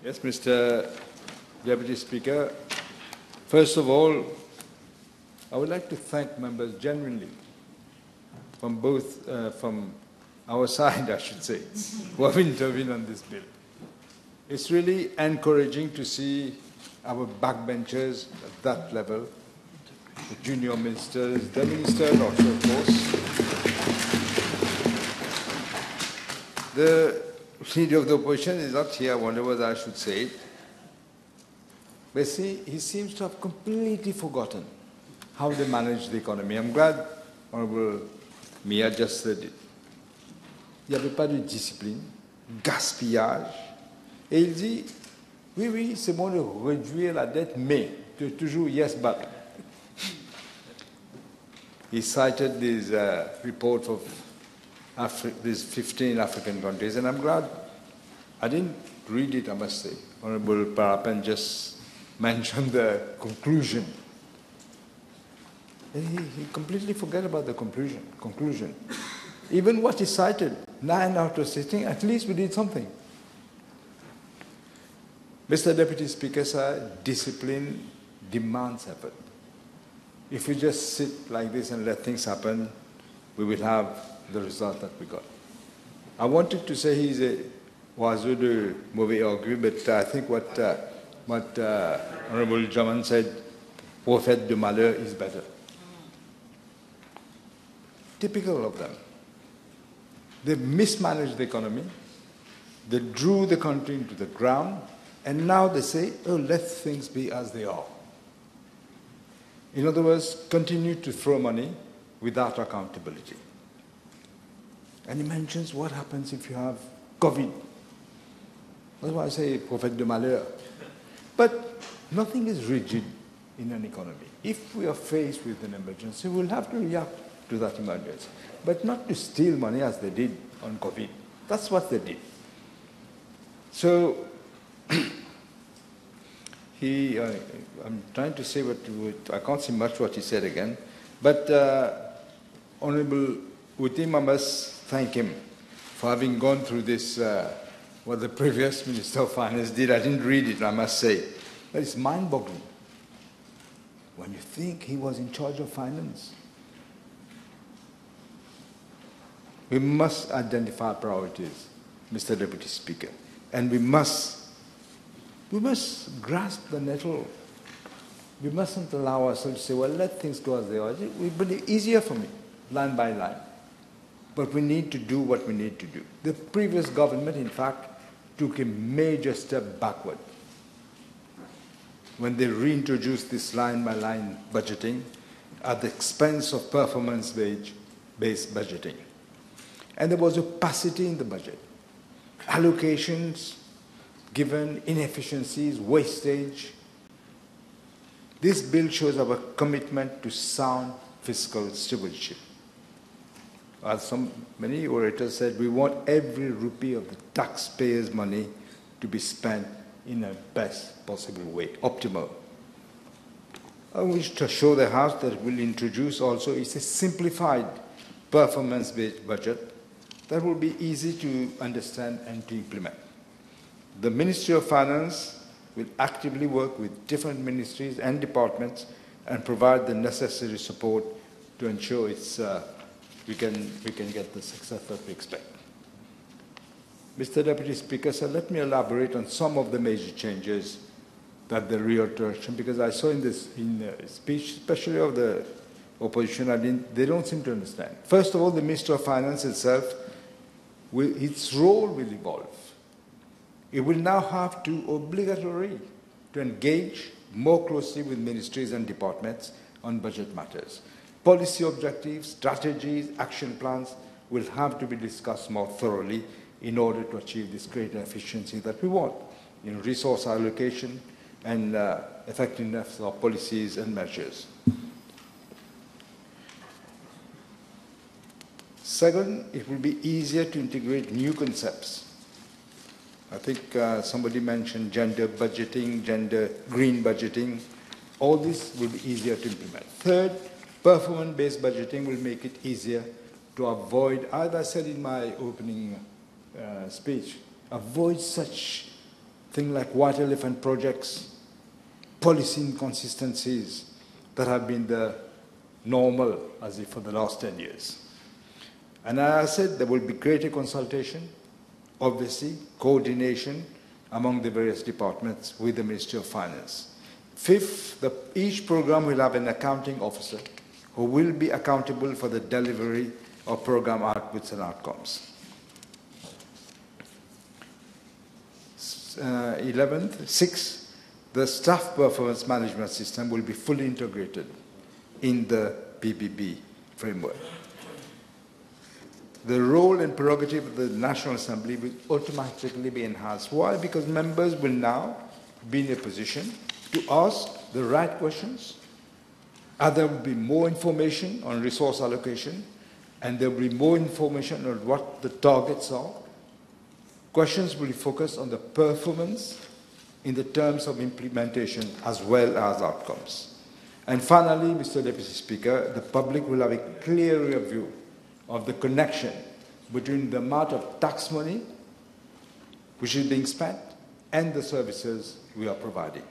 Yes, Mr. Deputy Speaker. First of all, I would like to thank members genuinely from our side, I should say, who have intervened on this bill. It's really encouraging to see our backbenchers at that level, the junior ministers, the minister also, of course. The leader of the opposition is not here, I wonder whether I should say it. But see, he seems to have completely forgotten how they manage the economy. I'm glad Honorable Mia just said it. Il n'y avait pas de discipline, gaspillage. Et il dit, oui, c'est bon de réduire la dette, mais toujours yes, but. He cited this report of these 15 African countries, and I'm glad I didn't read it, I must say. Honorable Parapan just mentioned the conclusion. And he completely forgot about the conclusion. Even what he cited, 9 out of 16, at least we did something. Mr. Deputy Speaker, sir, discipline demands effort. If we just sit like this and let things happen, we will have the result that we got. I wanted to say he's a oiseau de mauvais augure, but I think what Honorable Jaman said, prophète de malheur is better. Typical of them. They mismanaged the economy, they drew the country into the ground, and now they say, oh, let things be as they are. In other words, continue to throw money without accountability. And he mentions what happens if you have COVID. That's why I say prophète de malheur. But nothing is rigid in an economy. If we are faced with an emergency, we'll have to react to that emergency. But not to steal money as they did on COVID. That's what they did. So, I'm trying to say I can't see much what he said again, but Honorable Utim, I must thank him for having gone through this, what the previous Minister of Finance did. I didn't read it, I must say, but it's mind-boggling when you think he was in charge of finance. We must identify priorities, Mr. Deputy Speaker, and we must grasp the nettle. We mustn't allow ourselves to say, well, let things go as they are. It will be easier for me, line by line. But we need to do what we need to do. The previous government, in fact, took a major step backward when they reintroduced this line-by-line budgeting at the expense of performance-based budgeting. And there was opacity in the budget. Allocations given, inefficiencies, wastage. This bill shows our commitment to sound fiscal stewardship. As many orators said, we want every rupee of the taxpayers' money to be spent in the best possible way, optimal. I wish to show the House that we'll introduce also is a simplified performance-based budget that will be easy to understand and to implement. The Ministry of Finance will actively work with different ministries and departments and provide the necessary support to ensure we can get the success that we expect. Mr. Deputy Speaker, sir, let me elaborate on some of the major changes that the reiteration, because I saw in the speech, especially of the opposition, they don't seem to understand. First of all, the Minister of Finance itself, its role will evolve. It will now have to obligatory to engage more closely with ministries and departments on budget matters. Policy objectives, strategies, action plans will have to be discussed more thoroughly in order to achieve this greater efficiency that we want in resource allocation and effectiveness of policies and measures. Second, it will be easier to integrate new concepts. I think somebody mentioned gender budgeting, gender green budgeting. All this will be easier to implement. Third, performance-based budgeting will make it easier to avoid, as I said in my opening speech, avoid such things like white elephant projects, policy inconsistencies that have been the normal as if for the last 10 years. And as I said, there will be greater consultation, obviously, coordination among the various departments with the Ministry of Finance. Fifth, each program will have an accounting officer who will be accountable for the delivery of program outputs and outcomes. 6th, the staff performance management system will be fully integrated in the PBB framework. The role and prerogative of the National Assembly will automatically be enhanced. Why? Because members will now be in a position to ask the right questions, and there will be more information on resource allocation, and there will be more information on what the targets are. Questions will be focused on the performance in the terms of implementation as well as outcomes. And finally, Mr. Deputy Speaker, the public will have a clearer view of the connection between the amount of tax money which is being spent and the services we are providing.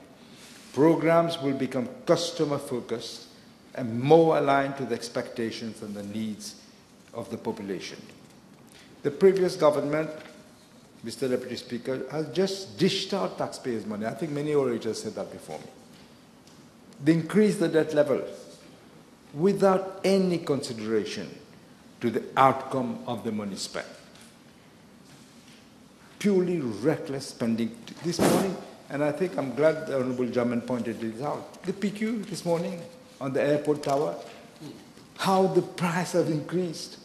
Programs will become customer-focused and more aligned to the expectations and the needs of the population. The previous government, Mr. Deputy Speaker, has just dished out taxpayers' money. I think many orators said that before me. They increased the debt level without any consideration to the outcome of the money spent. Purely reckless spending this morning, and I think I'm glad the Honourable Gentleman pointed this out. The PQ this morning on the airport tower, how the price has increased.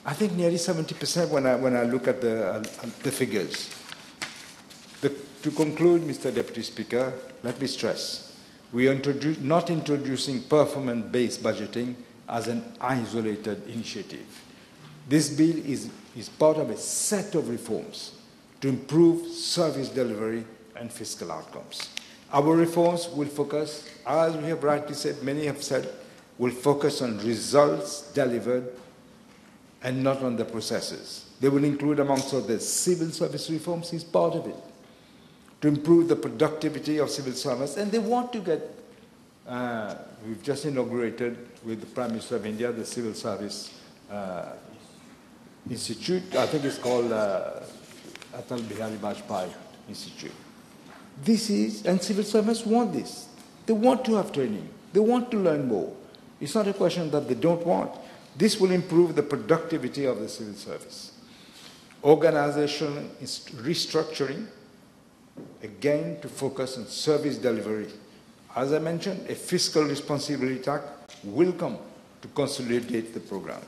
I think nearly 70% when I look at the figures. To conclude, Mr. Deputy Speaker, let me stress, we are not introducing performance-based budgeting as an isolated initiative. This bill is part of a set of reforms to improve service delivery and fiscal outcomes. Our reforms will focus, as we have rightly said, many have said, will focus on results delivered and not on the processes. They will include, amongst others, civil service reforms is part of it, to improve the productivity of civil servants. And they want to get, we've just inaugurated with the Prime Minister of India, the Civil Service Institute. I think it's called Atal Bihari Vajpayee Institute. This is, and civil servants want this. They want to have training. They want to learn more. It's not a question that they don't want. This will improve the productivity of the civil service. Organizational restructuring, again, to focus on service delivery. As I mentioned, a fiscal responsibility act will come to consolidate the program.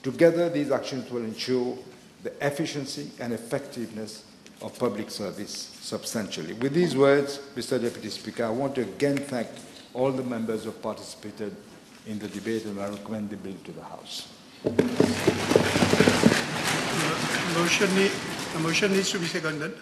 Together, these actions will ensure the efficiency and effectiveness of public service substantially. With these words, Mr. Deputy Speaker, I want to again thank all the members who participated in the debate, and I recommend the bill to the House. The motion needs to be seconded.